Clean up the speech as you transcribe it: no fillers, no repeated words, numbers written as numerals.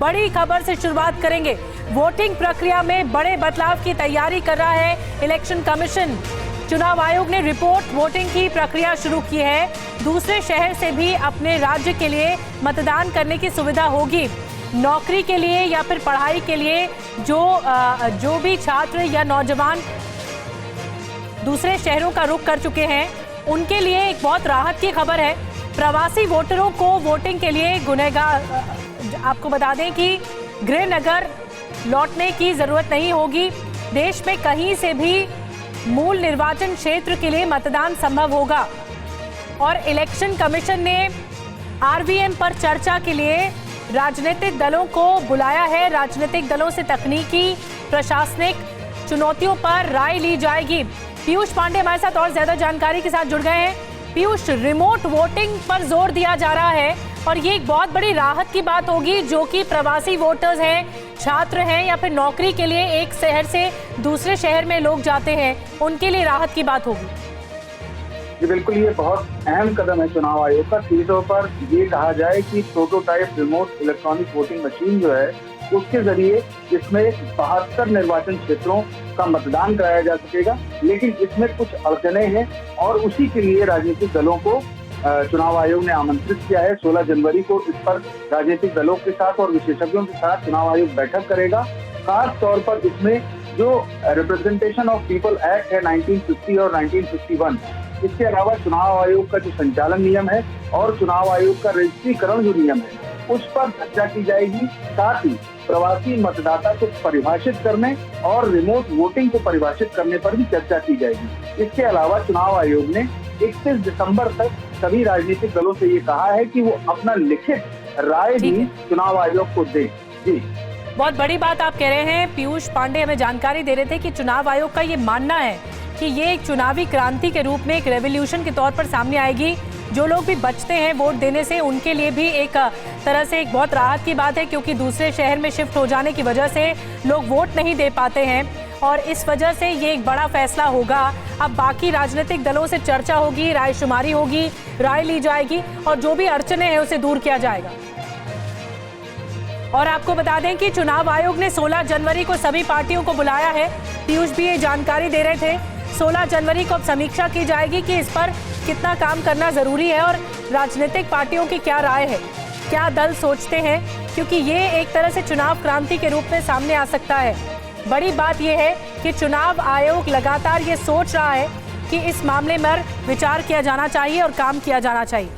बड़ी खबर से शुरुआत करेंगे। वोटिंग प्रक्रिया में बड़े बदलाव की तैयारी कर रहा है इलेक्शन कमीशन। चुनाव आयोग ने रिपोर्ट वोटिंग की प्रक्रिया शुरू की है। दूसरे शहर से भी अपने राज्य के लिए मतदान करने की सुविधा होगी। नौकरी के लिए या फिर पढ़ाई के लिए जो भी छात्र या नौजवान दूसरे शहरों का रुख कर चुके हैं, उनके लिए एक बहुत राहत की खबर है। प्रवासी वोटरों को वोटिंग के लिए आपको बता दें कि गृहनगर लौटने की जरूरत नहीं होगी। देश में कहीं से भी मूल निर्वाचन क्षेत्र के लिए मतदान संभव होगा। और इलेक्शन कमीशन ने आरवीएम पर चर्चा के लिए राजनीतिक दलों को बुलाया है। राजनीतिक दलों से तकनीकी प्रशासनिक चुनौतियों पर राय ली जाएगी। पीयूष पांडे हमारे साथ और ज्यादा जानकारी के साथ जुड़ गए हैं। पीयूष, रिमोट वोटिंग पर जोर दिया जा रहा है और ये एक बहुत बड़ी राहत की बात होगी जो कि प्रवासी वोटर्स हैं, छात्र हैं या फिर नौकरी के लिए एक शहर से दूसरे शहर में लोग जाते हैं, उनके लिए राहत की बात होगी। जी बिल्कुल, ये बहुत अहम कदम है चुनाव आयोग का। सीधे तौर पर ये कहा जाए कि prototype remote electronic voting machine जो है उसके जरिए इसमें 72 निर्वाचन क्षेत्रों का मतदान कराया जा सकेगा। लेकिन इसमें कुछ अड़चने हैं और उसी के लिए राजनीतिक दलों को चुनाव आयोग ने आमंत्रित किया है। 16 जनवरी को इस पर राजनीतिक दलों के साथ और विशेषज्ञों के साथ चुनाव आयोग बैठक करेगा। खास तौर पर इसमें जो रिप्रेजेंटेशन ऑफ पीपल एक्ट है 1950 और 1951, इसके अलावा चुनाव आयोग का जो संचालन नियम है और चुनाव आयोग का रजिस्ट्रीकरण जो नियम है उस पर चर्चा की जाएगी। साथ ही प्रवासी मतदाता को परिभाषित करने और रिमोट वोटिंग को परिभाषित करने पर भी चर्चा की जाएगी। इसके अलावा चुनाव आयोग ने 31 दिसंबर तक सभी राजनीतिक दलों से ये कहा है कि वो अपना लिखित राय भी चुनाव आयोग को दे। जी, बहुत बड़ी बात आप कह रहे हैं। पीयूष पांडे हमें जानकारी दे रहे थे कि चुनाव आयोग का ये मानना है कि ये एक चुनावी क्रांति के रूप में एक रेवोल्यूशन के तौर पर सामने आएगी। जो लोग भी बचते हैं वोट देने से, उनके लिए भी एक तरह से एक बहुत राहत की बात है, क्योंकि दूसरे शहर में शिफ्ट हो जाने की वजह से लोग वोट नहीं दे पाते हैं और इस वजह से ये एक बड़ा फैसला होगा। अब बाकी राजनीतिक दलों से चर्चा होगी, रायशुमारी होगी, राय ली जाएगी और जो भी अड़चने हैं उसे दूर किया जाएगा। और आपको बता दें कि चुनाव आयोग ने 16 जनवरी को सभी पार्टियों को बुलाया है। पीयूष भी ये जानकारी दे रहे थे। 16 जनवरी को अब समीक्षा की जाएगी कि इस पर कितना काम करना जरूरी है और राजनीतिक पार्टियों की क्या राय है, क्या दल सोचते हैं, क्योंकि ये एक तरह से चुनाव क्रांति के रूप में सामने आ सकता है। बड़ी बात यह है कि चुनाव आयोग लगातार ये सोच रहा है कि इस मामले पर विचार किया जाना चाहिए और काम किया जाना चाहिए।